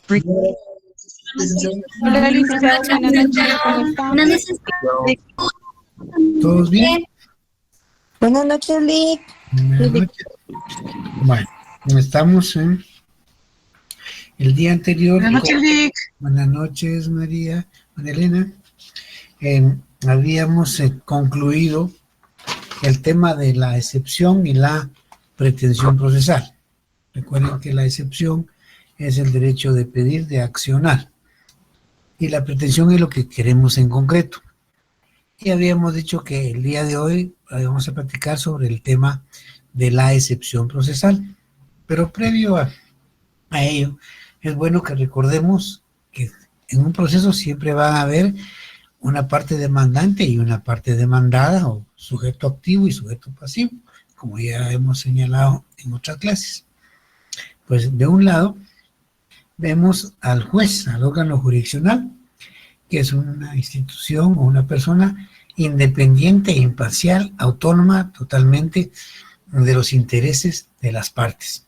Hola, licenciado, buenas noches, ¿cómo está? ¿Todos bien? Buenas noches, Lick. Buenas noches. Bueno, estamos en el día anterior. Buenas noches, Lick. Buenas noches, María Elena. Habíamos concluido el tema de la excepción y la pretensión procesal. Recuerden que la excepción es el derecho de pedir, de accionar, y la pretensión es lo que queremos en concreto. Y habíamos dicho que el día de hoy vamos a platicar sobre el tema de la excepción procesal. Pero previo a ello, es bueno que recordemos que en un proceso siempre va a haber una parte demandante y una parte demandada, o sujeto activo y sujeto pasivo, como ya hemos señalado en otras clases. Pues de un lado vemos al juez, al órgano jurisdiccional, que es una institución o una persona independiente, imparcial, autónoma totalmente de los intereses de las partes.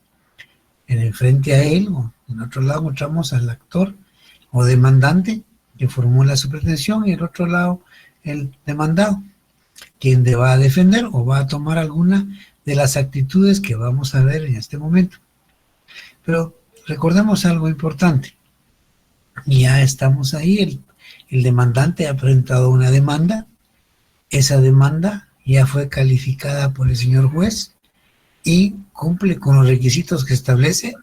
En frente a él, o en otro lado, encontramos al actor o demandante que formula su pretensión, y en otro lado el demandado, quien va a defender o va a tomar alguna de las actitudes que vamos a ver en este momento. Pero recordemos algo importante. Ya estamos ahí, el demandante ha presentado una demanda, esa demanda ya fue calificada por el señor juez y cumple con los requisitos que establece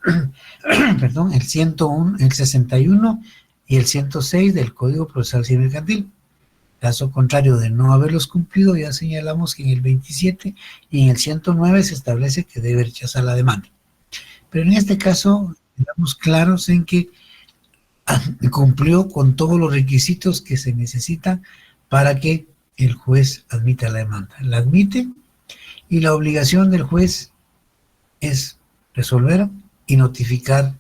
perdón, el 101, el 61 y el 106 del Código Procesal Civil Mercantil. Caso contrario de no haberlos cumplido, ya señalamos que en el 27 y en el 109 se establece que debe rechazar la demanda. Pero en este caso, estamos claros en que cumplió con todos los requisitos que se necesitan para que el juez admita la demanda. La admite, y la obligación del juez es resolver y notificar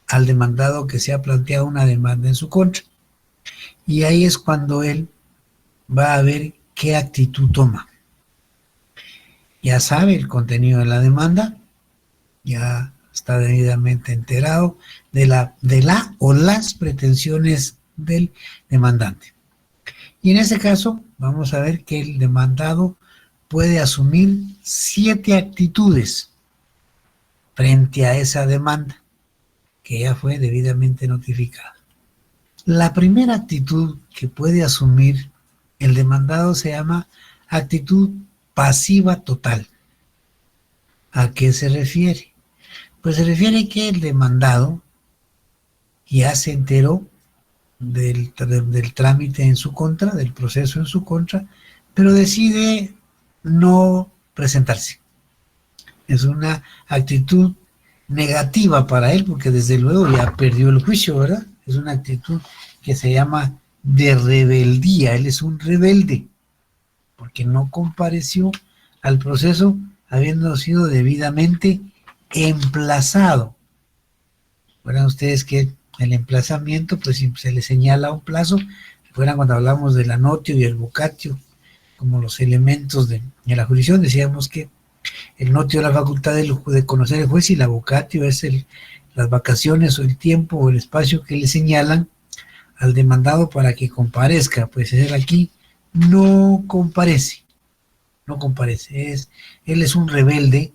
al demandado que se ha planteado una demanda en su contra. Y ahí es cuando él va a ver qué actitud toma. Ya sabe el contenido de la demanda, ya está debidamente enterado de la o las pretensiones del demandante. Y en ese caso vamos a ver que el demandado puede asumir 7 actitudes frente a esa demanda que ya fue debidamente notificada. La primera actitud que puede asumir el demandado se llama actitud pasiva total. ¿A qué se refiere? Pues se refiere que el demandado ya se enteró del trámite en su contra, del proceso en su contra, pero decide no presentarse. Es una actitud negativa para él, porque desde luego ya perdió el juicio, ¿verdad? Es una actitud que se llama de rebeldía. Él es un rebelde, porque no compareció al proceso habiendo sido debidamente emplazado. Recuerdan ustedes que el emplazamiento, pues se le señala un plazo. Recuerdan cuando hablamos del anotio y el vocatio como los elementos de la jurisdicción, decíamos que el notio es la facultad de conocer al juez, y la vocatio es las vacaciones o el tiempo o el espacio que le señalan al demandado para que comparezca. Pues él aquí no comparece, él es un rebelde,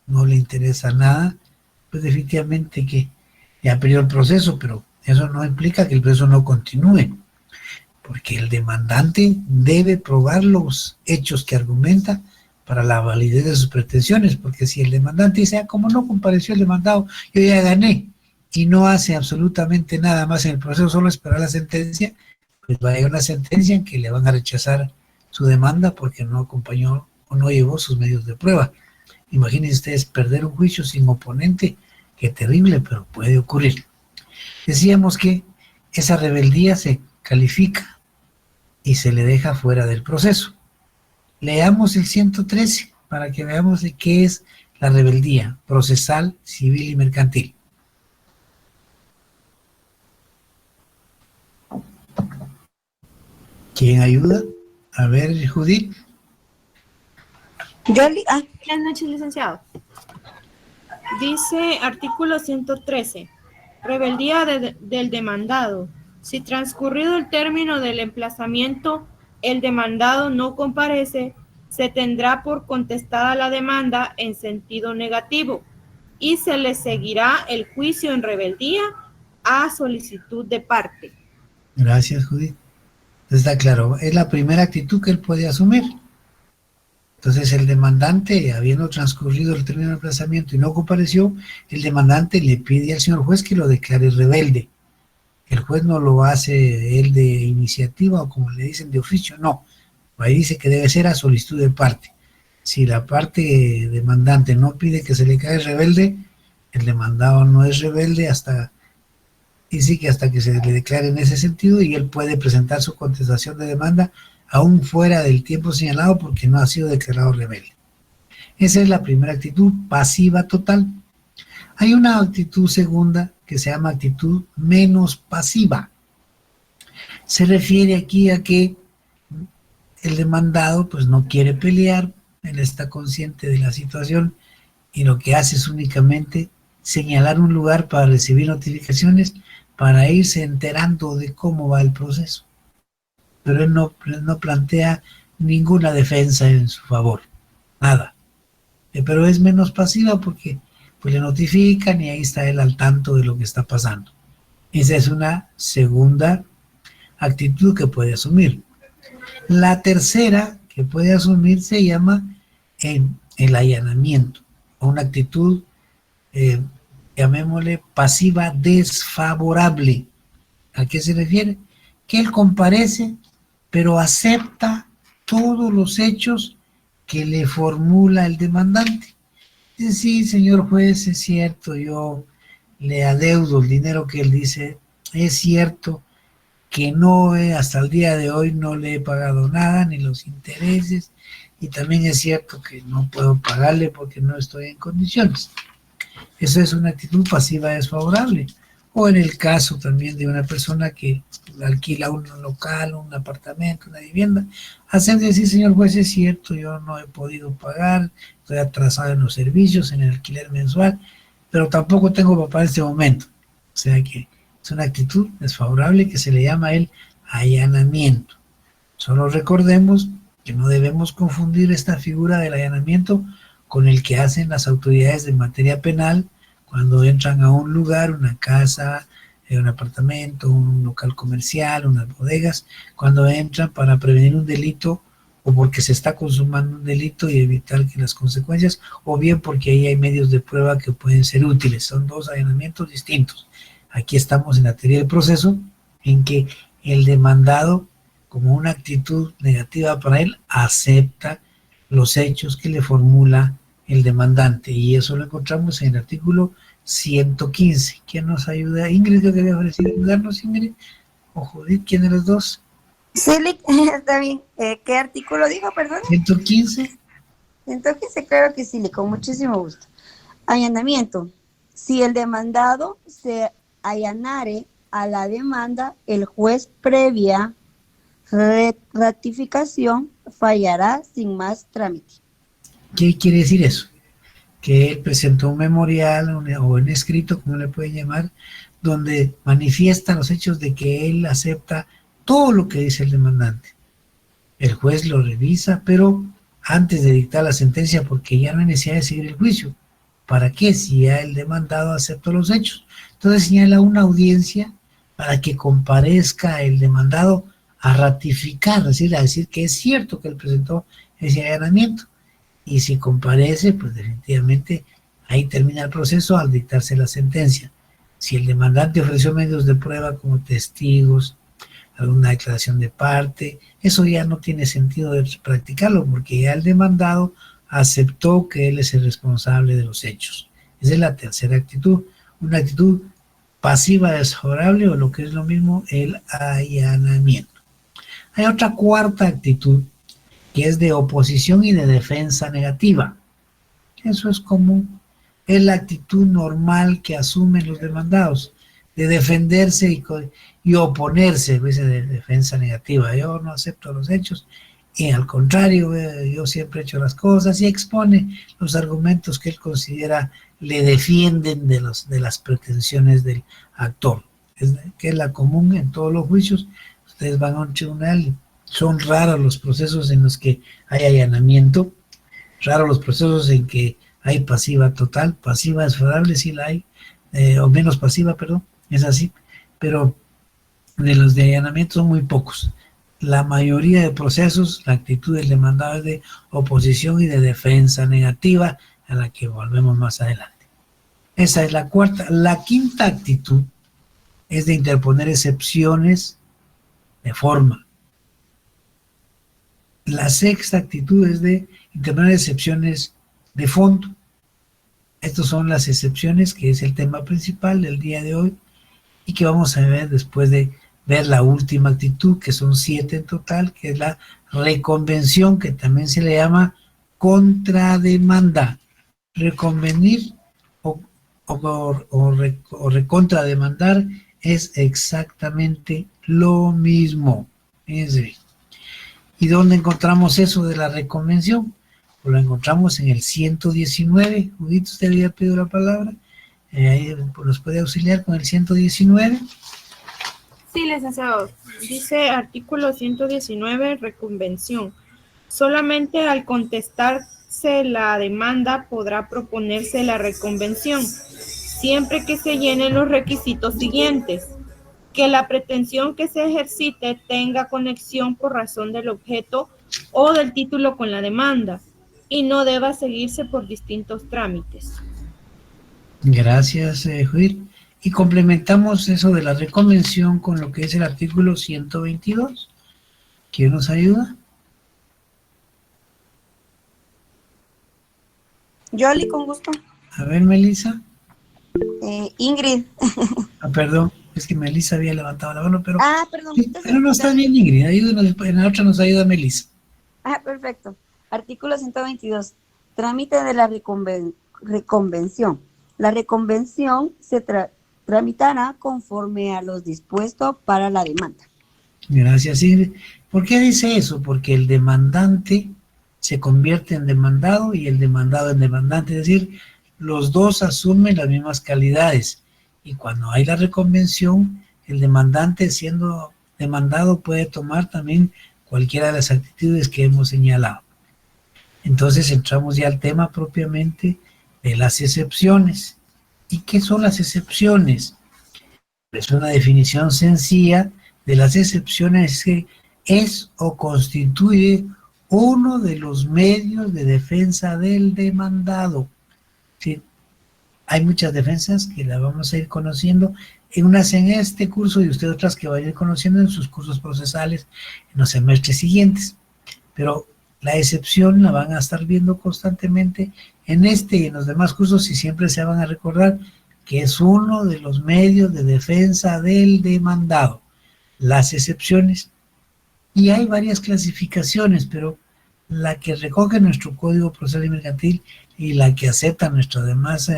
no le interesa nada, pues definitivamente que ya perdió el proceso, pero eso no implica que el proceso no continúe, porque el demandante debe probar los hechos que argumenta para la validez de sus pretensiones, porque si el demandante dice, como no compareció el demandado, yo ya gané, y no hace absolutamente nada más en el proceso, solo esperar la sentencia, pues va a haber una sentencia en que le van a rechazar su demanda porque no acompañó o no llevó sus medios de prueba. Imagínense ustedes perder un juicio sin oponente, qué terrible, pero puede ocurrir. Decíamos que esa rebeldía se califica y se le deja fuera del proceso. Leamos el 113 para que veamos de qué es la rebeldía procesal, civil y mercantil. ¿Quién ayuda? A ver, Judith. Buenas noches, licenciado. Dice artículo 113. Rebeldía del demandado. Si transcurrido el término del emplazamiento el demandado no comparece, se tendrá por contestada la demanda en sentido negativo y se le seguirá el juicio en rebeldía a solicitud de parte. Gracias, Judith. Está claro, es la primera actitud que él puede asumir. Entonces el demandante, habiendo transcurrido el término de emplazamiento y no compareció, el demandante le pide al señor juez que lo declare rebelde. El juez no lo hace él de iniciativa o como le dicen de oficio, no. Ahí dice que debe ser a solicitud de parte. Si la parte demandante no pide que se le caiga rebelde, el demandado no es rebelde hasta que se le declare en ese sentido y él puede presentar su contestación de demanda aún fuera del tiempo señalado porque no ha sido declarado rebelde. Esa es la primera actitud, pasiva total. Hay una actitud segunda que se llama actitud menos pasiva. Se refiere aquí a que el demandado pues no quiere pelear, él está consciente de la situación y lo que hace es únicamente señalar un lugar para recibir notificaciones para irse enterando de cómo va el proceso. Pero él no plantea ninguna defensa en su favor, nada. Pero es menos pasiva porque pues le notifican y ahí está él al tanto de lo que está pasando. Esa es una segunda actitud que puede asumir. La tercera que puede asumir se llama el allanamiento, o una actitud, llamémosle pasiva desfavorable. ¿A qué se refiere? Que él comparece, pero acepta todos los hechos que le formula el demandante. Dice, sí, señor juez, es cierto, yo le adeudo el dinero que él dice, es cierto que no, hasta el día de hoy no le he pagado nada, ni los intereses, y también es cierto que no puedo pagarle porque no estoy en condiciones. Eso es una actitud pasiva desfavorable. O en el caso también de una persona que alquila un local, un apartamento, una vivienda, hacen decir, señor juez, es cierto, yo no he podido pagar, estoy atrasado en los servicios, en el alquiler mensual, pero tampoco tengo para pagar en este momento. O sea que es una actitud desfavorable que se le llama el allanamiento. Solo recordemos que no debemos confundir esta figura del allanamiento con el que hacen las autoridades de materia penal cuando entran a un lugar, una casa, un apartamento, un local comercial, unas bodegas, cuando entran para prevenir un delito o porque se está consumando un delito y evitar que las consecuencias, o bien porque ahí hay medios de prueba que pueden ser útiles. Son dos allanamientos distintos. Aquí estamos en la teoría del proceso, en que el demandado, como una actitud negativa para él, acepta los hechos que le formula el demandante, y eso lo encontramos en el artículo 115. ¿Quién nos ayuda? Ingrid, yo que había ofrecido ayudarnos, Ingrid, o Judith, ¿quién de los dos? Silic, está bien. ¿Qué artículo dijo, perdón? 115. 115, claro que sí, con muchísimo gusto. Allanamiento. Si el demandado se allanare a la demanda, el juez previa ratificación fallará sin más trámite. ¿Qué quiere decir eso? Que él presentó un memorial o un escrito, como le pueden llamar, donde manifiesta los hechos de que él acepta todo lo que dice el demandante. El juez lo revisa, pero antes de dictar la sentencia, porque ya no hay necesidad de seguir el juicio. ¿Para qué? Si ya el demandado aceptó los hechos. Entonces señala una audiencia para que comparezca el demandado a ratificar, es decir, a decir que es cierto que él presentó ese allanamiento. Y si comparece, pues definitivamente ahí termina el proceso al dictarse la sentencia. Si el demandante ofreció medios de prueba como testigos, alguna declaración de parte, eso ya no tiene sentido de practicarlo porque ya el demandado aceptó que él es el responsable de los hechos. Esa es la tercera actitud, una actitud pasiva desfavorable o lo que es lo mismo, el allanamiento. Hay otra cuarta actitud que es de oposición y de defensa negativa. Eso es común, es la actitud normal que asumen los demandados, de defenderse y oponerse, a veces de defensa negativa. Yo no acepto los hechos y al contrario, yo siempre he hecho las cosas, y expone los argumentos que él considera le defienden de las pretensiones del actor, que es la común en todos los juicios. Ustedes van a un tribunal, son raros los procesos en los que hay allanamiento, raros los procesos en que hay pasiva total. Pasiva es favorable, sí la hay, o menos pasiva, perdón, es así, pero de los de allanamiento son muy pocos. La mayoría de procesos, la actitud del demandado es de oposición y de defensa negativa, a la que volvemos más adelante. Esa es la cuarta. La quinta actitud es de interponer excepciones de forma. La sexta actitud es de interponer excepciones de fondo. Estas son las excepciones, que es el tema principal del día de hoy, y que vamos a ver después de ver la última actitud, que son 7 en total, que es la reconvención, que también se le llama contrademanda. Reconvenir o recontrademandar es exactamente lo mismo. Fíjense. ¿Y dónde encontramos eso de la reconvención? Pues lo encontramos en el 119. Judito, usted había pedido la palabra. Ahí nos puede auxiliar con el 119. Sí, licenciado. Dice artículo 119, reconvención. Solamente al contestarse la demanda podrá proponerse la reconvención, siempre que se llenen los requisitos siguientes: que la pretensión que se ejercite tenga conexión por razón del objeto o del título con la demanda, y no deba seguirse por distintos trámites. Gracias, Judith. Y complementamos eso de la reconvención con lo que es el artículo 122. ¿Quién nos ayuda? Yoli, con gusto. A ver, Melissa. Ingrid. Perdón, es que Melissa había levantado la mano, pero... Perdón. Sí, pero no está bien, Ingrid. Ayúdenos, en la otra nos ayuda Melissa. Perfecto. Artículo 122. Trámite de la reconvención. La reconvención se tramitará conforme a los dispuestos para la demanda. Gracias, Ingrid. ¿Por qué dice eso? Porque el demandante se convierte en demandado y el demandado en demandante, es decir, los dos asumen las mismas calidades, y cuando hay la reconvención, el demandante, siendo demandado, puede tomar también cualquiera de las actitudes que hemos señalado. Entonces entramos ya al tema propiamente de las excepciones. ¿Y qué son las excepciones? Es una definición sencilla de las excepciones, que es o constituye uno de los medios de defensa del demandado. ¿Sí? Hay muchas defensas que las vamos a ir conociendo, unas en este curso y usted otras que va a ir conociendo en sus cursos procesales en los semestres siguientes. Pero la excepción la van a estar viendo constantemente en este y en los demás cursos, y siempre se van a recordar que es uno de los medios de defensa del demandado, las excepciones. Y hay varias clasificaciones, pero la que recoge nuestro Código Procesal y Mercantil y la que acepta nuestros demás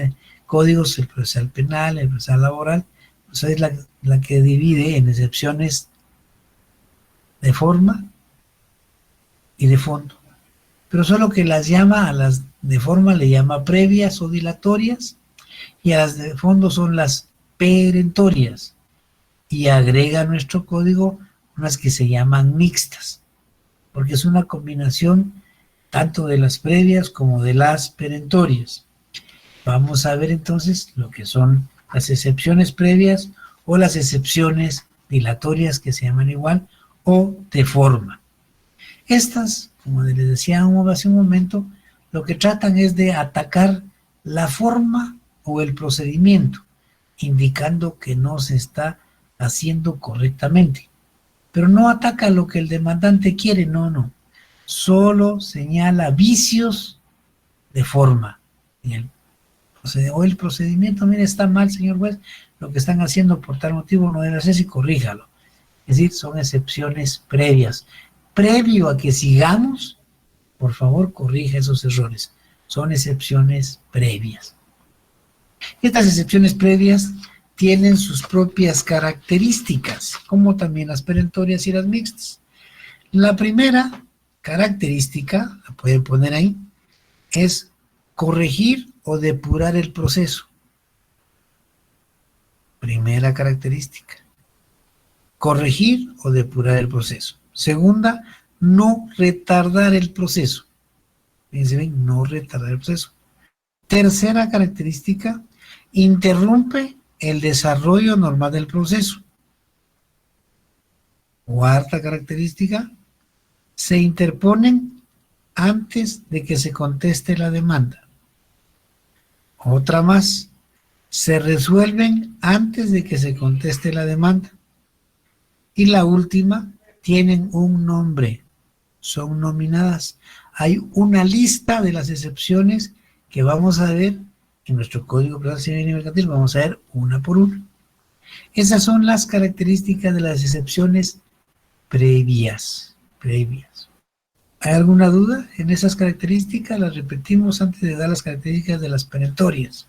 códigos, el procesal penal, el procesal laboral, pues es la que divide en excepciones de forma y de fondo. Pero solo que las llama, a las de forma le llama previas o dilatorias, y a las de fondo son las perentorias, y agrega a nuestro código unas que se llaman mixtas, porque es una combinación tanto de las previas como de las perentorias. Vamos a ver entonces lo que son las excepciones previas o las excepciones dilatorias, que se llaman igual, o de forma. Estas, como les decía hace un momento, lo que tratan es de atacar la forma o el procedimiento, indicando que no se está haciendo correctamente. Pero no ataca lo que el demandante quiere, no. Solo señala vicios de forma. O el procedimiento, mire, está mal, señor juez, lo que están haciendo por tal motivo no debe hacerse, y corríjalo. Es decir, son excepciones previas. Previo a que sigamos, por favor, corrija esos errores. Son excepciones previas. Estas excepciones previas tienen sus propias características, como también las perentorias y las mixtas. La primera característica, la pueden poner ahí, es corregir o depurar el proceso. Primera característica. Corregir o depurar el proceso. Segunda, no retardar el proceso. Fíjense bien, no retardar el proceso. Tercera característica, interrumpe el desarrollo normal del proceso. Cuarta característica, se interponen antes de que se conteste la demanda. Otra más, se resuelven antes de que se conteste la demanda. Y la última, tienen un nombre, son nominadas. Hay una lista de las excepciones que vamos a ver en nuestro Código Procesal Civil y Mercantil, vamos a ver una por una. Esas son las características de las excepciones previas. ¿Hay alguna duda en esas características? Las repetimos antes de dar las características de las perentorias.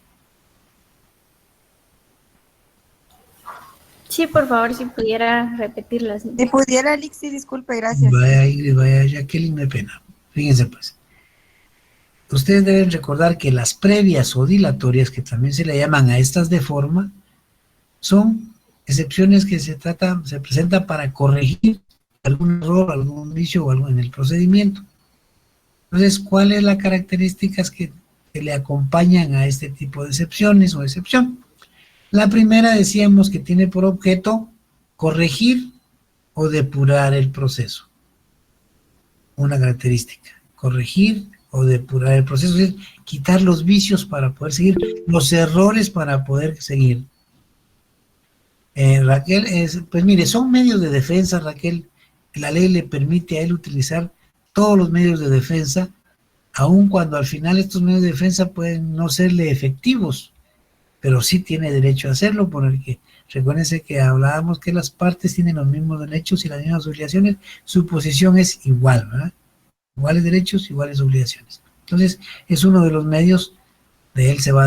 Sí, por favor, si pudiera repetirlas. Si pudiera, Alixi, disculpe, gracias. Vaya Ingrid, vaya Jacqueline, me pena. Fíjense pues. Ustedes deben recordar que las previas o dilatorias, que también se le llaman a estas de forma, son excepciones que se presentan para corregir algún error, algún vicio o algo en el procedimiento. Entonces, ¿cuáles son las características que le acompañan a este tipo de excepciones o excepción? La primera decíamos que tiene por objeto corregir o depurar el proceso. Una característica, corregir o depurar el proceso, es decir, quitar los vicios para poder seguir, los errores para poder seguir. Raquel, pues mire, son medios de defensa, Raquel. La ley le permite a él utilizar todos los medios de defensa, aun cuando al final estos medios de defensa pueden no serle efectivos, pero sí tiene derecho a hacerlo, porque recuérdense que hablábamos que las partes tienen los mismos derechos y las mismas obligaciones, su posición es igual, ¿verdad? Iguales derechos, iguales obligaciones. Entonces, es uno de los medios que él se va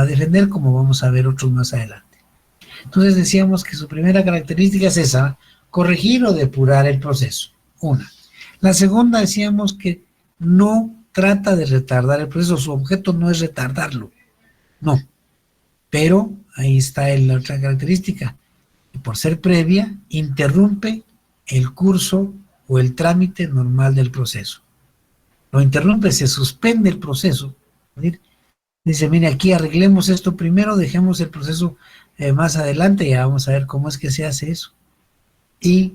a defender, como vamos a ver otros más adelante. Entonces decíamos que su primera característica es esa, corregir o depurar el proceso. Una. La segunda decíamos que no trata de retardar el proceso, su objeto no es retardarlo, no. Pero ahí está la otra característica, que por ser previa, interrumpe el curso o el trámite normal del proceso. Lo interrumpe, se suspende el proceso. Dice, mire, aquí arreglemos esto primero, dejemos el proceso más adelante, ya vamos a ver cómo es que se hace eso. Y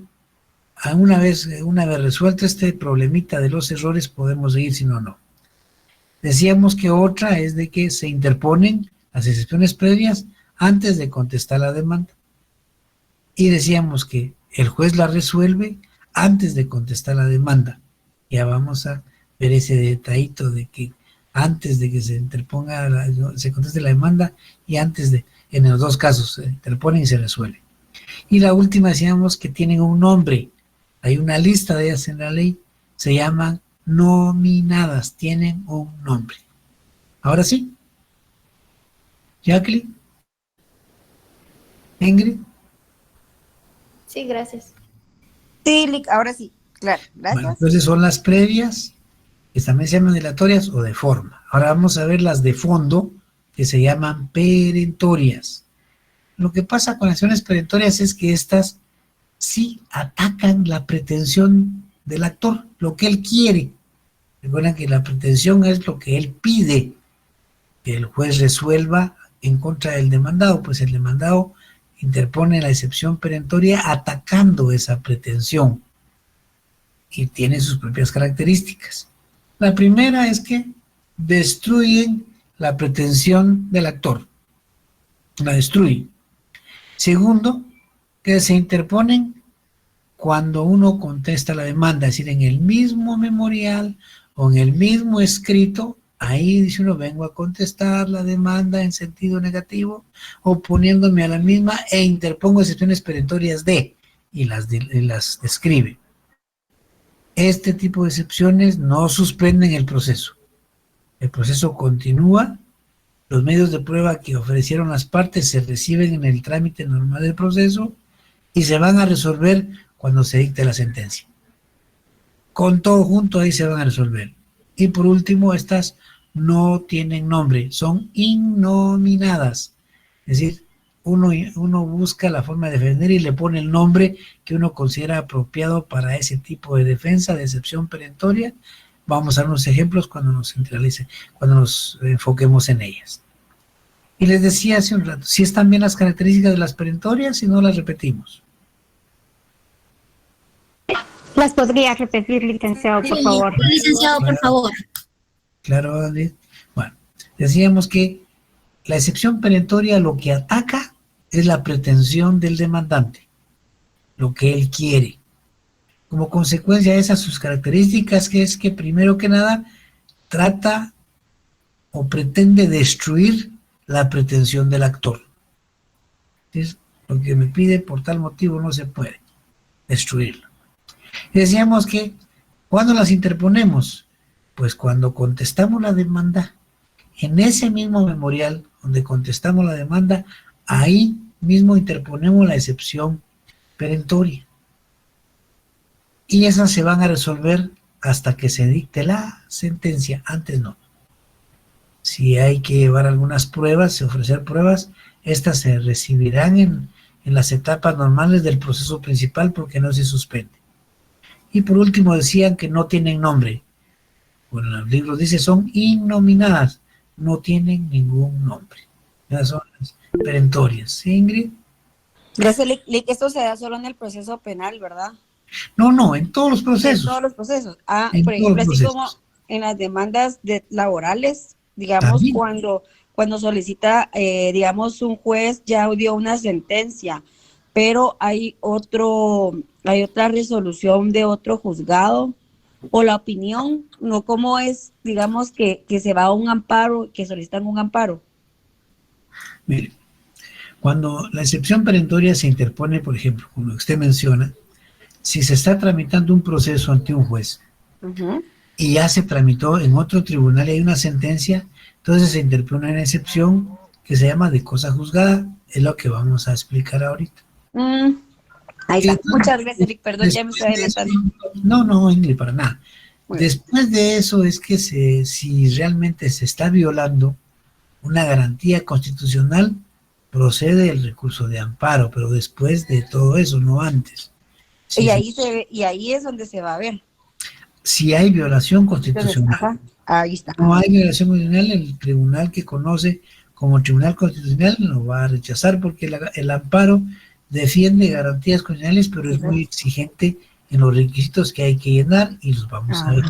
una vez resuelto este problemita de los errores, podemos seguir, si no, no. Decíamos que otra es de que se interponen las excepciones previas antes de contestar la demanda. Y decíamos que el juez la resuelve antes de contestar la demanda. Ya vamos a ver ese detallito de que antes de que se interponga, se conteste la demanda y antes de, en los dos casos, se interponen y se resuelve. Y la última decíamos que tienen un nombre, hay una lista de ellas en la ley, se llaman nominadas, tienen un nombre. Ahora sí. Jacqueline. Ingrid. Sí, gracias. Sí, ahora sí, claro, gracias. Bueno, entonces son las previas, que también se llaman dilatorias o de forma. Ahora vamos a ver las de fondo, que se llaman perentorias. Lo que pasa con las acciones perentorias es que estas sí atacan la pretensión del actor, lo que él quiere. Recuerden que la pretensión es lo que él pide, que el juez resuelva en contra del demandado, pues el demandado interpone la excepción perentoria atacando esa pretensión y tiene sus propias características. La primera es que destruyen la pretensión del actor, la destruyen. Segundo, que se interponen cuando uno contesta la demanda, es decir, en el mismo memorial o en el mismo escrito, ahí dice uno, vengo a contestar la demanda en sentido negativo, oponiéndome a la misma e interpongo excepciones perentorias de, y las describe. Este tipo de excepciones no suspenden el proceso. El proceso continúa, los medios de prueba que ofrecieron las partes se reciben en el trámite normal del proceso y se van a resolver cuando se dicte la sentencia. Con todo junto ahí se van a resolver. Y por último, estas no tienen nombre, son innominadas. Es decir, uno busca la forma de defender y le pone el nombre que uno considera apropiado para ese tipo de defensa, de excepción perentoria. Vamos a dar unos ejemplos cuando nos centralice, cuando nos enfoquemos en ellas. Y les decía hace un rato, si están bien las características de las perentorias, si no las repetimos. ¿Las podría repetir, licenciado, por Sí, favor? licenciado, por favor. Claro, David. Bueno, decíamos que la excepción perentoria lo que ataca es la pretensión del demandante, lo que él quiere. Como consecuencia de esas sus características, que es que primero que nada trata o pretende destruir la pretensión del actor. Es lo que me pide por tal motivo no se puede destruirlo. Y decíamos que ¿cuándo las interponemos? Pues cuando contestamos la demanda, en ese mismo memorial donde contestamos la demanda, ahí mismo interponemos la excepción perentoria. Y esas se van a resolver hasta que se dicte la sentencia, antes no. Si hay que llevar algunas pruebas, ofrecer pruebas, estas se recibirán en las etapas normales del proceso principal porque no se suspende. Y por último decían que no tienen nombre. Bueno, en los libros dice son innominadas, no tienen ningún nombre. Esas son las perentorias. ¿Sí, Ingrid? Gracias, esto se da solo en el proceso penal, ¿verdad? No, en todos los procesos. En todos los procesos. Ah, En por todos ejemplo, los así procesos. como en las demandas laborales, digamos, También. cuando solicita, digamos, un juez ya dio una sentencia, pero hay otra resolución de otro juzgado, o la opinión, no como es, digamos, que se va a un amparo, que solicitan un amparo. Mire, cuando la excepción perentoria se interpone, por ejemplo, como lo que usted menciona, si se está tramitando un proceso ante un juez Ujú. y ya se tramitó en otro tribunal y hay una sentencia, entonces se interpone una excepción que se llama de cosa juzgada, es lo que vamos a explicar ahorita. Ahí está. Muchas gracias, Rick. Perdón, ya me estoy Después de adelantando. eso, no, Ingrid, para nada. Bueno. Después de eso es que si realmente se está violando una garantía constitucional, procede el recurso de amparo, pero después de todo eso, no antes. Y ahí es donde se va a ver. Si hay violación Entonces, constitucional, ajá, ahí está. no hay violación constitucional, el tribunal que conoce como tribunal constitucional lo va a rechazar porque el amparo defiende garantías constitucionales, pero es muy exigente en los requisitos que hay que llenar y los vamos a ver.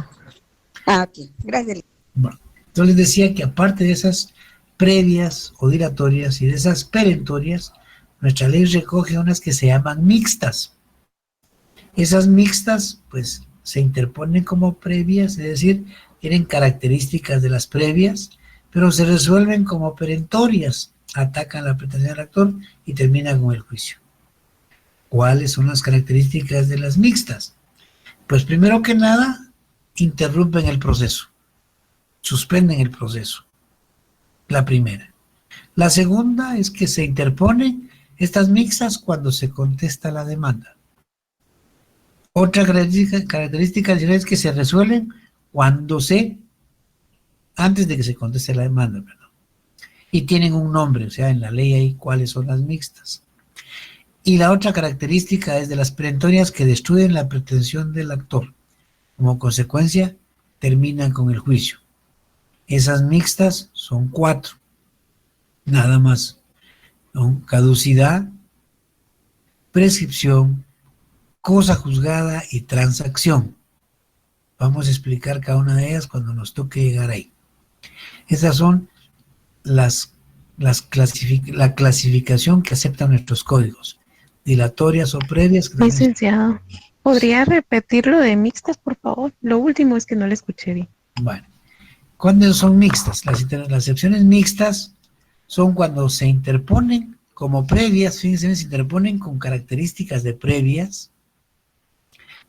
Ok, gracias. Bueno, entonces les decía que aparte de esas previas o dilatorias y de esas perentorias, nuestra ley recoge unas que se llaman mixtas. Esas mixtas, pues, se interponen como previas, es decir, tienen características de las previas, pero se resuelven como perentorias, atacan la pretensión del actor y terminan con el juicio. ¿Cuáles son las características de las mixtas? Pues primero que nada, interrumpen el proceso, suspenden el proceso. La primera. La segunda es que se interponen estas mixtas cuando se contesta la demanda. Otra característica adicional es que se resuelven antes de que se conteste la demanda, perdón. Y tienen un nombre, o sea, en la ley hay cuáles son las mixtas. Y la otra característica es de las perentorias que destruyen la pretensión del actor. Como consecuencia, terminan con el juicio. Esas mixtas son 4, nada más. Son caducidad, prescripción, cosa juzgada y transacción. Vamos a explicar cada una de ellas cuando nos toque llegar ahí. Esas son la clasificación que aceptan nuestros códigos, dilatorias o previas. Licenciado, ¿podría repetir lo de mixtas, por favor? Lo último es que no le escuché bien. Bueno, ¿cuándo son mixtas? Las excepciones mixtas son cuando se interponen como previas, fíjense, se interponen con características de previas,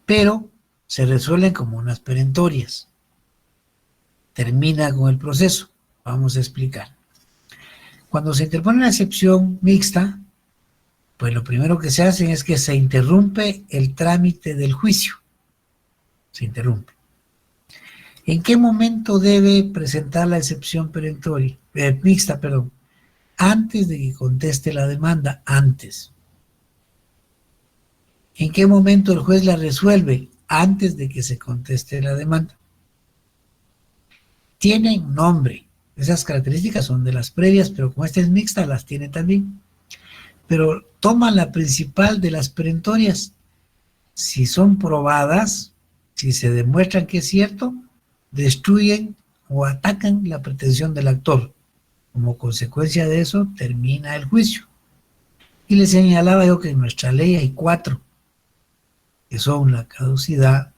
pero se resuelven como unas perentorias. Termina con el proceso. Vamos a explicar. Cuando se interpone una excepción mixta, pues lo primero que se hace es que se interrumpe el trámite del juicio. se interrumpe. ¿En qué momento debe presentar la excepción perentoria, mixta, perdón? Antes de que conteste la demanda, antes. ¿En qué momento el juez la resuelve? Antes de que se conteste la demanda. Tienen nombre. Esas características son de las previas, pero como esta es mixta, las tiene también. Pero toma la principal de las perentorias. Si son probadas, si se demuestran que es cierto, destruyen o atacan la pretensión del actor. Como consecuencia de eso, termina el juicio. Y le señalaba yo que en nuestra ley hay 4, que son la caducidad,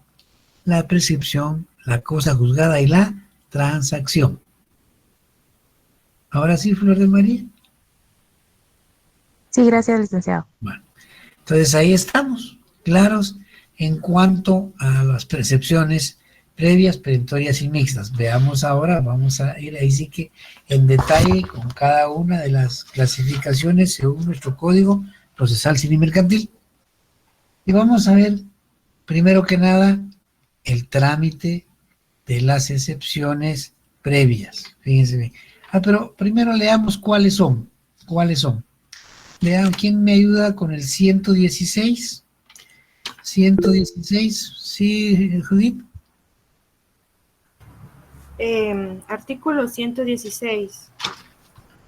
la prescripción, la cosa juzgada y la transacción. Ahora sí, Flor de María. Sí, gracias, licenciado. Bueno, entonces ahí estamos, claros en cuanto a las percepciones previas, perentorias y mixtas. Veamos ahora, vamos a ir ahí sí que en detalle con cada una de las clasificaciones según nuestro Código Procesal Civil y Mercantil. Y vamos a ver, primero que nada, el trámite de las excepciones previas. Fíjense bien. Pero primero leamos cuáles son. Lean, ¿quién me ayuda con el 116? 116, sí, Judith. Artículo 116.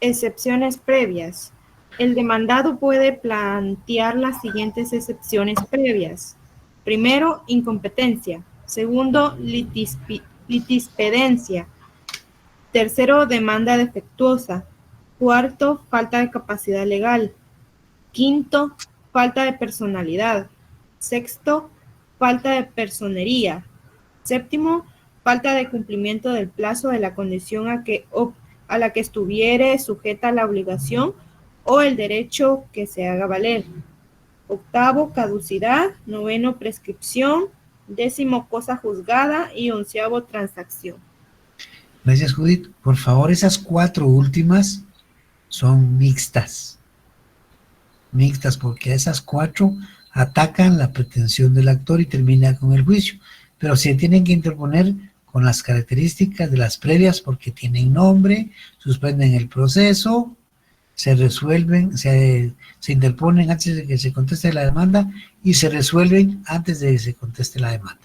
Excepciones previas. El demandado puede plantear las siguientes excepciones previas. Primero, incompetencia. Segundo, litispedencia. Tercero, demanda defectuosa. Cuarto, falta de capacidad legal. Quinto, falta de personalidad. Sexto, falta de personería. Séptimo, falta de cumplimiento del plazo de la condición a la que estuviere sujeta la obligación o el derecho que se haga valer. Octavo, caducidad. Noveno, prescripción. Décimo, cosa juzgada. Y 11avo, transacción. Gracias, Judith. Por favor, esas 4 últimas son mixtas. Mixtas porque esas 4 atacan la pretensión del actor y terminan con el juicio. Pero se tienen que interponer con las características de las previas porque tienen nombre, suspenden el proceso, se resuelven, se interponen antes de que se conteste la demanda y se resuelven antes de que se conteste la demanda.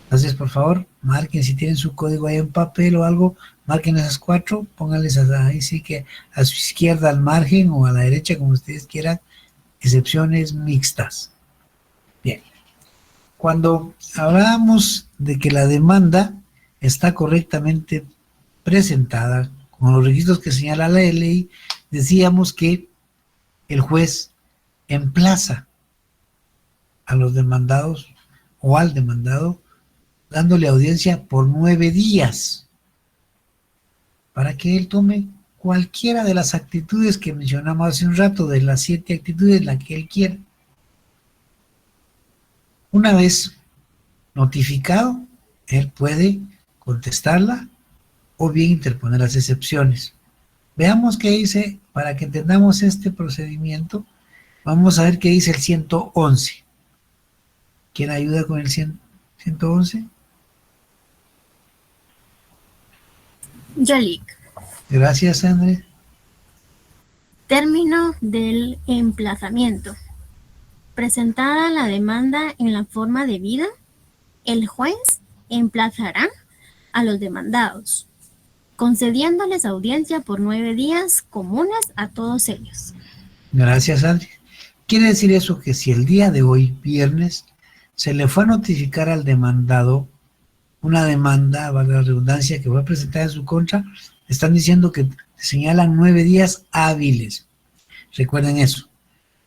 Entonces, por favor, marquen si tienen su código ahí en papel o algo, marquen esas 4, pónganles ahí sí que a su izquierda al margen o a la derecha, como ustedes quieran, excepciones mixtas. Bien. Cuando hablábamos de que la demanda está correctamente presentada con los requisitos que señala la ley, decíamos que el juez emplaza a los demandados o al demandado dándole audiencia por 9 días para que él tome cualquiera de las actitudes que mencionamos hace un rato, de las 7 actitudes, la que él quiera. Una vez notificado, él puede contestarla o bien interponer las excepciones. Veamos qué dice, para que entendamos este procedimiento, vamos a ver qué dice el 111. ¿Quién ayuda con el 111? Yalik. Gracias, Andrés. Término del emplazamiento. Presentada la demanda en la forma debida, el juez emplazará a los demandados, concediéndoles audiencia por 9 días comunes a todos ellos. Gracias, Andrés. Quiere decir eso que si el día de hoy, viernes, se le fue a notificar al demandado una demanda, valga la redundancia, que fue presentada en su contra, están diciendo que señalan 9 días hábiles. Recuerden eso.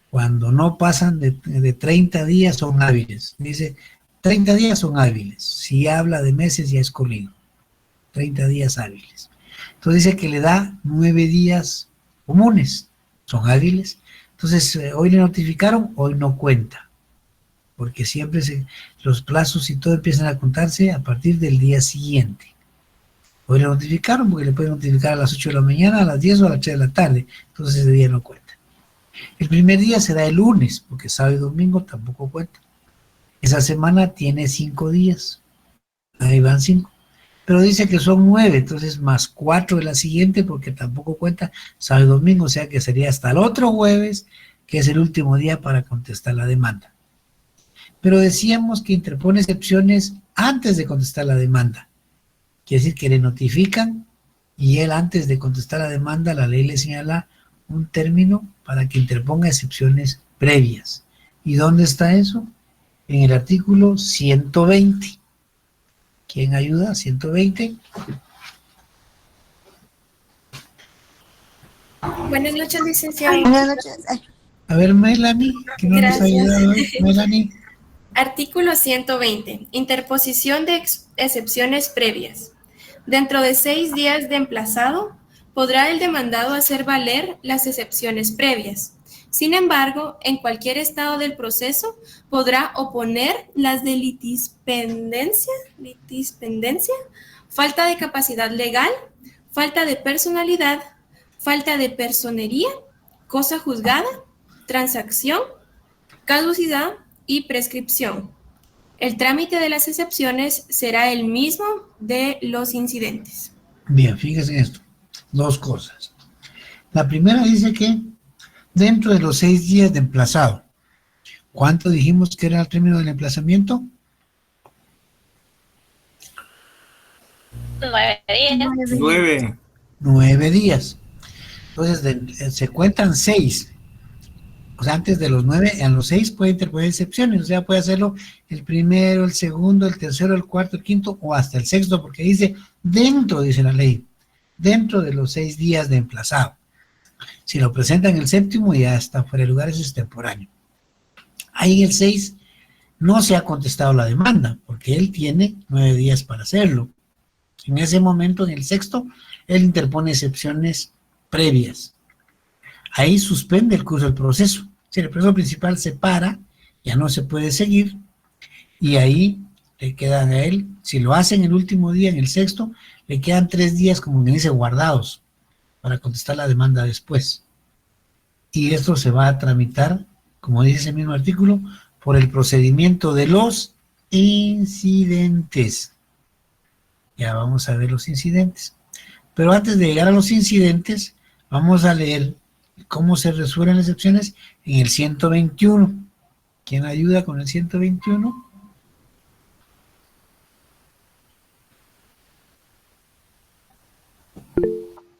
Cuando no pasan de 30 días son hábiles. Dice, 30 días son hábiles. Si habla de meses ya es corrido. 30 días hábiles. Entonces dice que le da 9 días comunes. Son hábiles. Entonces, hoy le notificaron, hoy no cuenta. Porque siempre los plazos y todo empiezan a contarse a partir del día siguiente. Hoy le notificaron porque le pueden notificar a las 8 de la mañana, a las 10 o a las 3 de la tarde. Entonces ese día no cuenta. El primer día será el lunes, porque sábado y domingo tampoco cuenta. Esa semana tiene 5 días. Ahí van 5. Pero dice que son 9, entonces más 4 de la siguiente, porque tampoco cuenta sábado y domingo, o sea que sería hasta el otro jueves, que es el último día para contestar la demanda. Pero decíamos que interpone excepciones antes de contestar la demanda. Quiere decir que le notifican y él antes de contestar la demanda, la ley le señala un término para que interponga excepciones previas. ¿Y dónde está eso? En el artículo 120. ¿Quién ayuda? 120. Buenas noches, licenciado. Buenas noches. Ay, A ver, Melanie, que no nos ha Gracias. ayudado hoy. Melanie. Artículo 120. Interposición de excepciones previas. Dentro de 6 días de emplazado, podrá el demandado hacer valer las excepciones previas. Sin embargo, en cualquier estado del proceso, podrá oponer las de litispendencia, falta de capacidad legal, falta de personalidad, falta de personería, cosa juzgada, transacción, caducidad y prescripción. El trámite de las excepciones será el mismo de los incidentes. Bien, fíjense en esto. 2 cosas. La primera dice que dentro de los 6 días de emplazado. ¿Cuánto dijimos que era el término del emplazamiento? 9 días. 9. 9 días. Entonces, se cuentan 6. O sea, antes de los 9, en los 6 puede interponer excepciones. O sea, puede hacerlo el primero, el segundo, el tercero, el cuarto, el quinto o hasta el sexto, porque dice dentro, dice la ley, dentro de los 6 días de emplazado. Si lo presenta en el séptimo, ya está fuera de lugar, eso es extemporáneo. Ahí en el 6 no se ha contestado la demanda, porque él tiene 9 días para hacerlo. En ese momento, en el sexto, él interpone excepciones previas. Ahí suspende el curso del proceso. Si el proceso principal se para, ya no se puede seguir, y ahí le quedan a él, si lo hace en el último día, en el sexto, le quedan 3 días, como me dice, guardados, para contestar la demanda después. Y esto se va a tramitar, como dice ese mismo artículo, por el procedimiento de los incidentes. Ya vamos a ver los incidentes. Pero antes de llegar a los incidentes, vamos a leer cómo se resuelven las excepciones en el 121. ¿Quién ayuda con el 121?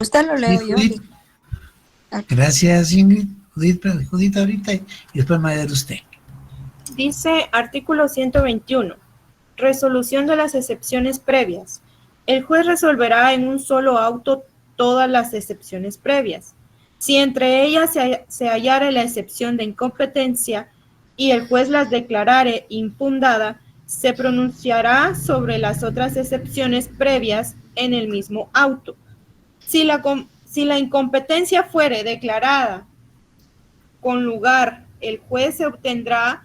usted lo leo yo. Judith. Gracias, Ingrid. Judith ahorita y después me va a dar usted. Dice artículo 121. Resolución de las excepciones previas. El juez resolverá en un solo auto todas las excepciones previas. Si entre ellas se hallara la excepción de incompetencia y el juez las declarare infundada, se pronunciará sobre las otras excepciones previas en el mismo auto. Si la incompetencia fuere declarada con lugar, el juez se abstendrá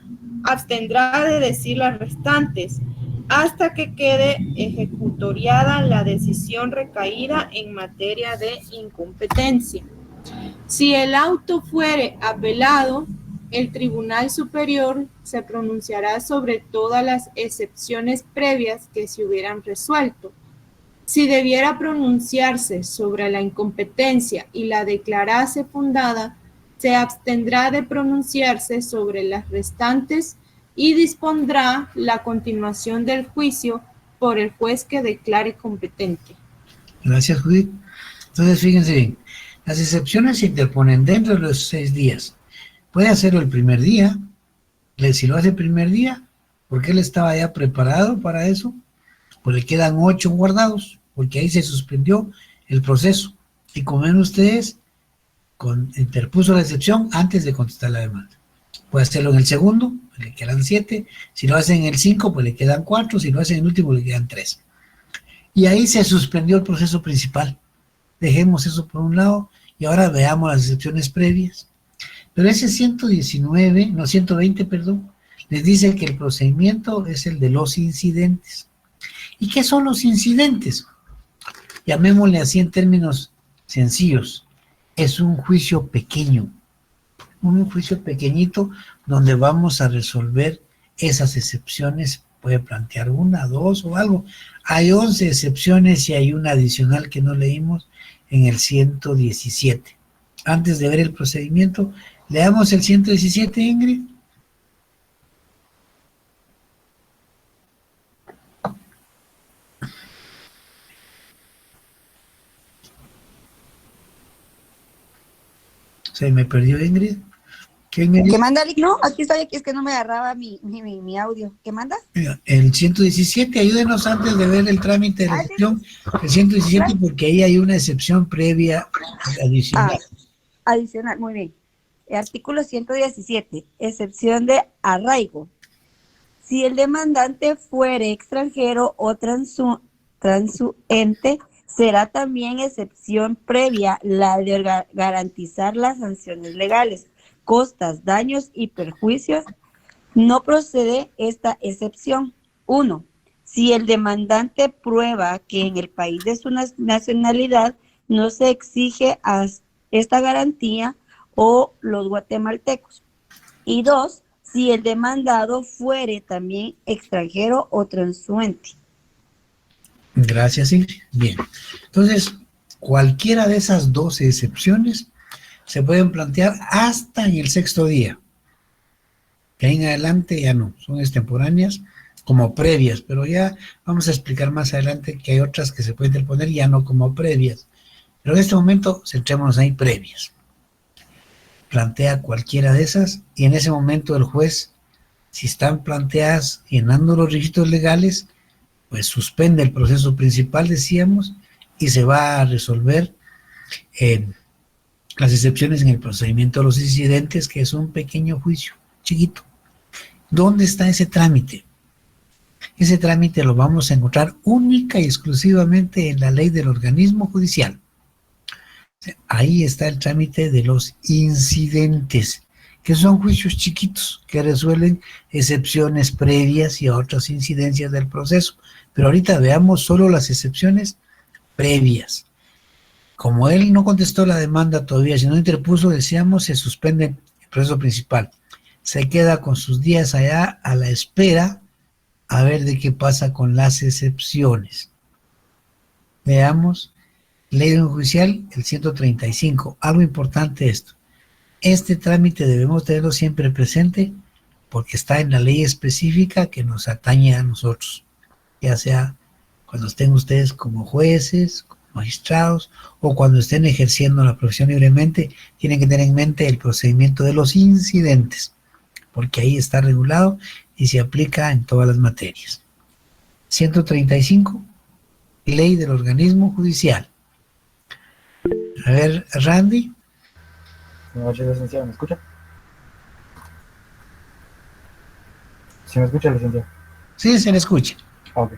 de decir las restantes hasta que quede ejecutoriada la decisión recaída en materia de incompetencia. Si el auto fuere apelado, el Tribunal Superior se pronunciará sobre todas las excepciones previas que se hubieran resuelto. Si debiera pronunciarse sobre la incompetencia y la declarase fundada, se abstendrá de pronunciarse sobre las restantes y dispondrá la continuación del juicio por el juez que declare competente. Gracias, Judith. Entonces, fíjense bien, las excepciones se interponen dentro de los 6 días. Puede hacerlo el primer día. Si lo hace el primer día, porque él estaba ya preparado para eso, pues le quedan 8 guardados, porque ahí se suspendió el proceso. Y como ven ustedes, interpuso la excepción antes de contestar la demanda. Puede hacerlo en el segundo, pues le quedan 7. Si lo hace en el 5, pues le quedan 4. Si lo hace en el último, le quedan 3. Y ahí se suspendió el proceso principal. Dejemos eso por un lado y ahora veamos las excepciones previas. Pero ese 120, les dice que el procedimiento es el de los incidentes. ¿Y qué son los incidentes? Llamémosle así en términos sencillos. Es un juicio pequeño, un juicio pequeñito donde vamos a resolver esas excepciones, puede plantear una, dos o algo. Hay 11 excepciones y hay una adicional que no leímos en el 117. Antes de ver el procedimiento, leamos el 117, Ingrid. Se me perdió Ingrid. ¿Quién me dijo? ¿Qué manda, Lick? No, aquí estoy, aquí es que no me agarraba mi audio. ¿Qué manda? El 117, ayúdenos antes de ver el trámite de la excepción. El 117, porque ahí hay una excepción previa adicional. Adicional, muy bien. El artículo 117, excepción de arraigo. Si el demandante fuere extranjero o transuente, será también excepción previa la de garantizar las sanciones legales, costas, daños y perjuicios. No procede esta excepción. 1. Si el demandante prueba que en el país de su nacionalidad no se exige esta garantía o los guatemaltecos. Y 2. Si el demandado fuere también extranjero o transuente. Gracias, Ingrid. Bien. Entonces, cualquiera de esas 12 excepciones se pueden plantear hasta en el 6º día. Que ahí en adelante ya no, son extemporáneas como previas, pero ya vamos a explicar más adelante que hay otras que se pueden interponer ya no como previas. Pero en este momento centrémonos ahí previas. Plantea cualquiera de esas y en ese momento el juez, si están planteadas llenando los requisitos legales, pues suspende el proceso principal, decíamos, y se va a resolver las excepciones en el procedimiento de los incidentes, que es un pequeño juicio, chiquito. ¿Dónde está ese trámite? Ese trámite lo vamos a encontrar única y exclusivamente en la ley del organismo judicial. Ahí está el trámite de los incidentes, que son juicios chiquitos que resuelven excepciones previas y otras incidencias del proceso. Pero ahorita veamos solo las excepciones previas. Como él no contestó la demanda todavía, si no interpuso, decíamos, se suspende el proceso principal. Se queda con sus días allá a la espera a ver de qué pasa con las excepciones. Veamos, ley judicial, el 135. Algo importante esto. Este trámite debemos tenerlo siempre presente porque está en la ley específica que nos atañe a nosotros, ya sea cuando estén ustedes como jueces, como magistrados, o cuando estén ejerciendo la profesión libremente, tienen que tener en mente el procedimiento de los incidentes, porque ahí está regulado y se aplica en todas las materias. 135, ley del organismo judicial. A ver, Randy. Buenas noches, licenciado, ¿me escucha? ¿Sí me escucha, licenciado? Sí, se le escucha. Ok.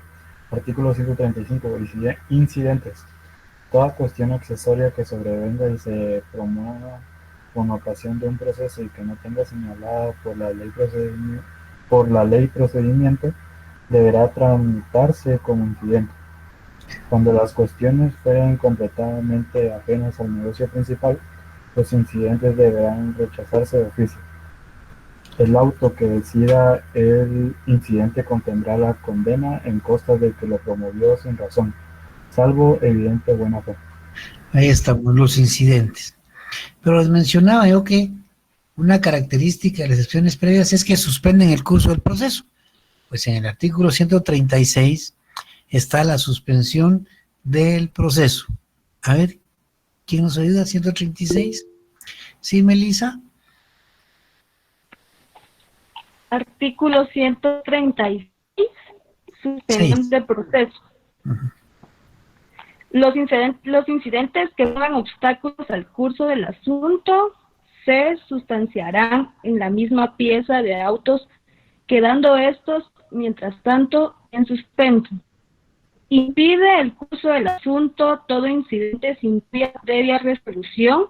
Artículo 135, incidentes. Toda cuestión accesoria que sobrevenga y se promueva con ocasión de un proceso y que no tenga señalada por la ley procedimiento, deberá tramitarse como incidente. Cuando las cuestiones fueren completamente ajenas al negocio principal, los incidentes deberán rechazarse de oficio. El auto que decida el incidente contendrá la condena en costas del que lo promovió sin razón, salvo evidente buena fe. Ahí estamos, los incidentes. Pero les mencionaba yo que una característica de las excepciones previas es que suspenden el curso del proceso. Pues en el artículo 136 está la suspensión del proceso. A ver, ¿quién nos ayuda? 136. ¿Sí, Melissa? Artículo 136, suspensión de proceso. Los incidentes que pongan obstáculos al curso del asunto se sustanciarán en la misma pieza de autos, quedando estos, mientras tanto, en suspenso. Impide el curso del asunto todo incidente sin previa resolución.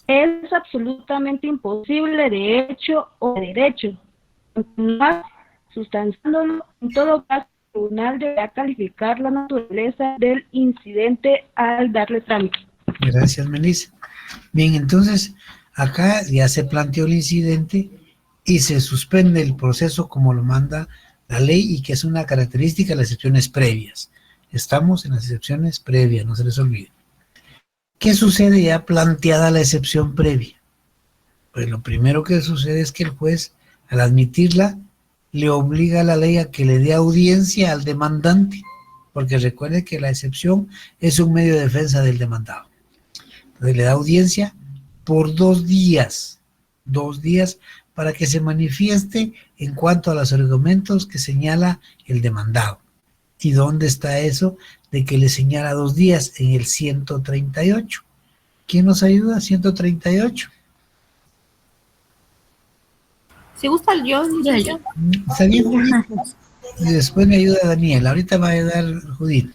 Es absolutamente imposible de hecho o de derecho continuar sustanciándolo. En todo caso, el tribunal deberá calificar la naturaleza del incidente al darle trámite. Gracias, Melissa. Bien, entonces, acá ya se planteó el incidente y se suspende el proceso como lo manda la ley y que es una característica de las excepciones previas. Estamos en las excepciones previas, no se les olvide. ¿Qué sucede ya planteada la excepción previa? Pues lo primero que sucede es que el juez, al admitirla, le obliga a la ley a que le dé audiencia al demandante, porque recuerde que la excepción es un medio de defensa del demandado. Entonces le da audiencia por 2 días, 2 días para que se manifieste en cuanto a los argumentos que señala el demandado. ¿Y dónde está eso de que le señala 2 días? En el 138. ¿Quién nos ayuda? 138. Si gusta, yo. Está bien, Judith. Y después me ayuda Daniel. Ahorita va a ayudar Judith.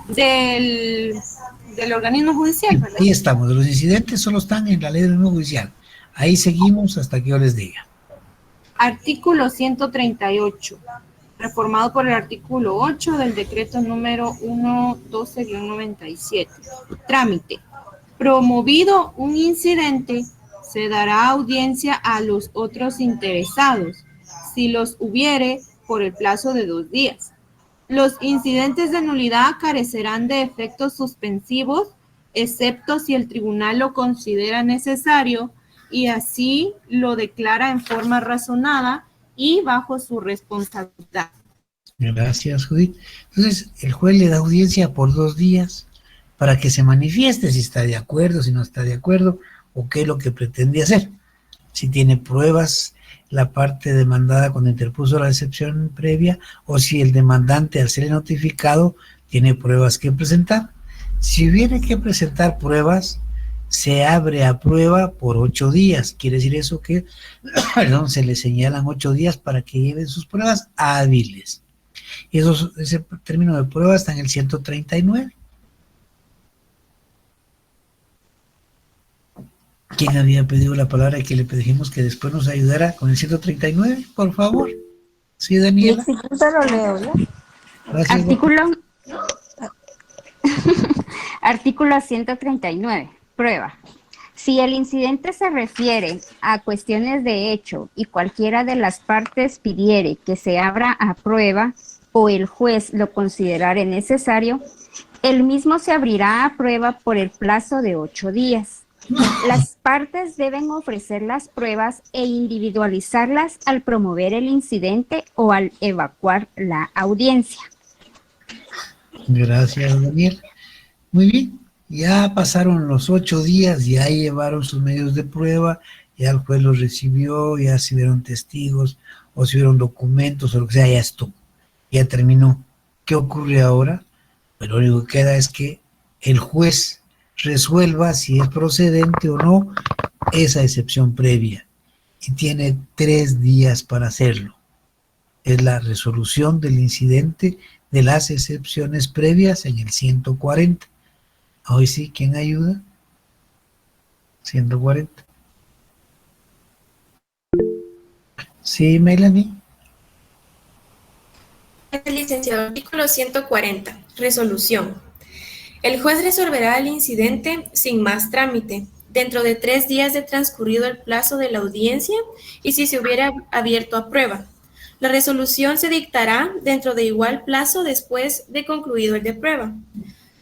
Del organismo judicial, ¿verdad? Ahí estamos. Los incidentes solo están en la ley del organismo judicial. Ahí seguimos hasta que yo les diga. Artículo 138, reformado por el artículo 8 del decreto número 112-97. Trámite. Promovido un incidente, se dará audiencia a los otros interesados, si los hubiere, por el plazo de 2 días. Los incidentes de nulidad carecerán de efectos suspensivos, excepto si el tribunal lo considera necesario y así lo declara en forma razonada y bajo su responsabilidad. Gracias, Judith. Entonces, el juez le da audiencia por 2 días para que se manifieste si está de acuerdo, si no está de acuerdo, o qué es lo que pretende hacer. Si tiene pruebas la parte demandada cuando interpuso la excepción previa, o si el demandante al ser notificado tiene pruebas que presentar. Si hubiera que presentar pruebas, se abre a prueba por 8 días. Quiere decir eso que, perdón, se le señalan 8 días para que lleven sus pruebas hábiles. Y ese término de prueba está en el 139. ¿Quién había pedido la palabra y que le pedimos que después nos ayudara con el 139, por favor? Sí, Daniela. Sí, yo lo leo, ¿ya? Gracias. Artículo 139. Prueba. Si el incidente se refiere a cuestiones de hecho y cualquiera de las partes pidiere que se abra a prueba o el juez lo considerare necesario, el mismo se abrirá a prueba por el plazo de 8 días. Las partes deben ofrecer las pruebas e individualizarlas al promover el incidente o al evacuar la audiencia. Gracias, Daniel. Muy bien, ya pasaron los 8 días, ya llevaron sus medios de prueba, ya el juez los recibió, ya se vieron testigos o se vieron documentos o lo que sea, ya estuvo, ya terminó. ¿Qué ocurre ahora? Pues lo único que queda es que el juez resuelva si es procedente o no esa excepción previa y tiene 3 días para hacerlo. Es la resolución del incidente de las excepciones previas en el 140. Hoy sí, ¿quién ayuda? 140. Sí, Melanie. Licenciado, artículo 140. Resolución. El juez resolverá el incidente sin más trámite, dentro de 3 días de transcurrido el plazo de la audiencia y si se hubiera abierto a prueba. La resolución se dictará dentro de igual plazo después de concluido el de prueba.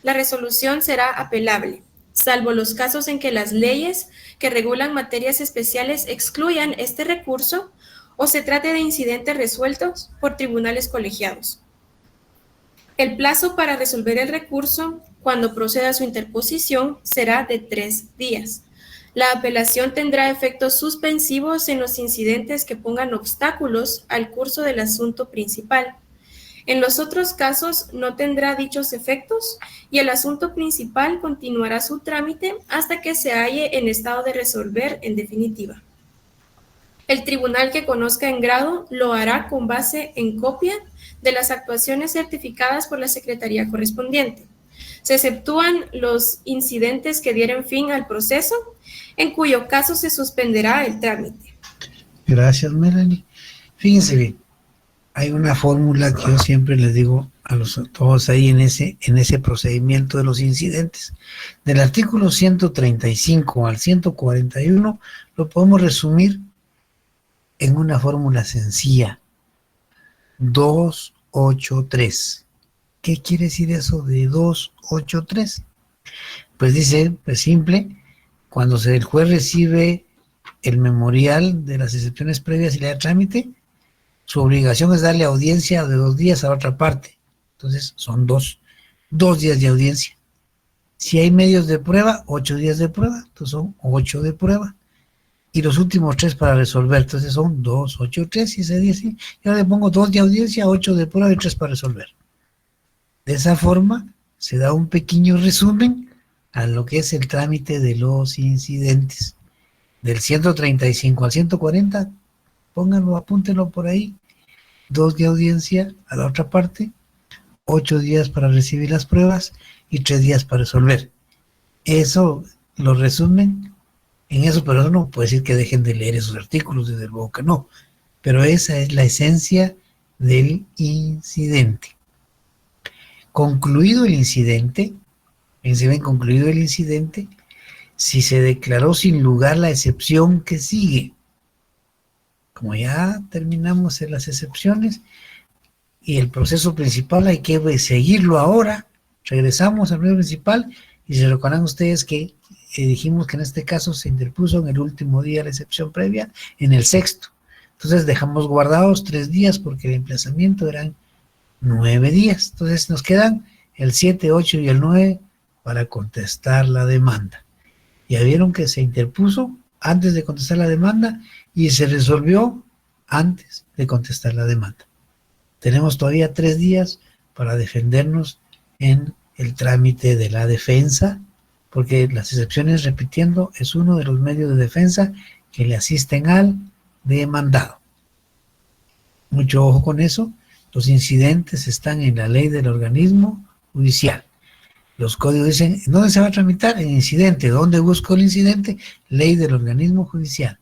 La resolución será apelable, salvo los casos en que las leyes que regulan materias especiales excluyan este recurso o se trate de incidentes resueltos por tribunales colegiados. El plazo para resolver el recurso, cuando proceda su interposición, será de 3 días. La apelación tendrá efectos suspensivos en los incidentes que pongan obstáculos al curso del asunto principal. En los otros casos no tendrá dichos efectos y el asunto principal continuará su trámite hasta que se halle en estado de resolver en definitiva. El tribunal que conozca en grado lo hará con base en copia de las actuaciones certificadas por la Secretaría correspondiente. Se exceptúan los incidentes que dieren fin al proceso, en cuyo caso se suspenderá el trámite. Gracias, Melanie. Fíjense bien, hay una fórmula que yo siempre les digo a todos ahí en ese procedimiento de los incidentes. Del artículo 135 al 141 lo podemos resumir en una fórmula sencilla. 283. ¿Qué quiere decir eso de 283? Pues dice, pues simple, cuando el juez recibe el memorial de las excepciones previas y le da trámite, su obligación es darle audiencia de 2 días a la otra parte. Entonces son dos días de audiencia. Si hay medios de prueba, 8 días de prueba, entonces son 8 de prueba. Y los últimos 3 para resolver, entonces son 2, 8, 3, y se dice, yo le pongo 2 de audiencia, 8 de prueba y 3 para resolver. De esa forma se da un pequeño resumen a lo que es el trámite de los incidentes. Del 135 al 140, pónganlo, apúntenlo por ahí, 2 de audiencia a la otra parte, 8 días para recibir las pruebas y 3 días para resolver. Eso lo resumen en eso, pero eso no puede decir que dejen de leer esos artículos, desde luego que no. Pero esa es la esencia del incidente. Concluido el incidente, concluido el incidente, si se declaró sin lugar la excepción que sigue. Como ya terminamos en las excepciones y el proceso principal hay que seguirlo ahora, regresamos al proceso principal y se recordarán ustedes que dijimos que en este caso se interpuso en el último día la excepción previa, en el 6º. Entonces dejamos guardados 3 días porque el emplazamiento eran 9 días. Entonces nos quedan el 7, 8 y el 9 para contestar la demanda. Ya vieron que se interpuso antes de contestar la demanda y se resolvió antes de contestar la demanda. Tenemos todavía 3 días para defendernos en el trámite de la defensa, porque las excepciones, repitiendo, es uno de los medios de defensa que le asisten al demandado. Mucho ojo con eso. Los incidentes están en la ley del organismo judicial. Los códigos dicen, ¿dónde se va a tramitar? En incidente. ¿Dónde busco el incidente? Ley del organismo judicial.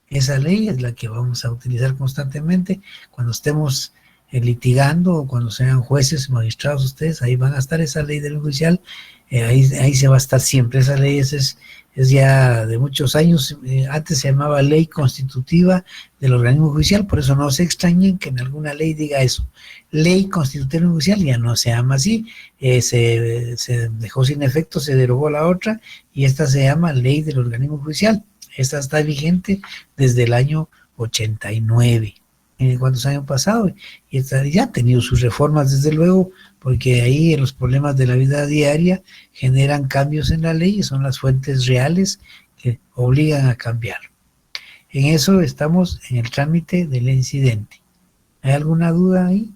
Esa ley es la que vamos a utilizar constantemente cuando estemos litigando o cuando sean jueces, magistrados ustedes, ahí van a estar esa ley del judicial, ahí se va a estar siempre. Esa ley es ya de muchos años, antes se llamaba ley constitutiva del organismo judicial, por eso no se extrañen que en alguna ley diga eso. Ley constitutiva del judicial ya no se llama así, se dejó sin efecto, se derogó la otra y esta se llama ley del organismo judicial. Esta está vigente desde el año 89. ¿Cuántos años pasado? Y ya ha tenido sus reformas, desde luego, porque ahí los problemas de la vida diaria generan cambios en la ley y son las fuentes reales que obligan a cambiar. En eso estamos en el trámite del incidente. ¿Hay alguna duda ahí?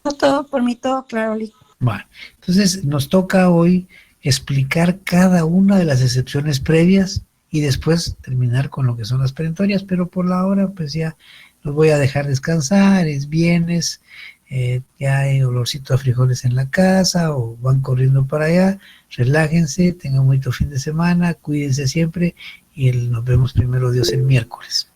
No, todo por mí, todo claro, Lee. Bueno, entonces nos toca hoy explicar cada una de las excepciones previas y después terminar con lo que son las perentorias, pero por la hora pues ya los voy a dejar descansar, es viernes, ya hay olorcito a frijoles en la casa o van corriendo para allá, relájense, tengan un bonito fin de semana, cuídense siempre y nos vemos primero Dios el miércoles.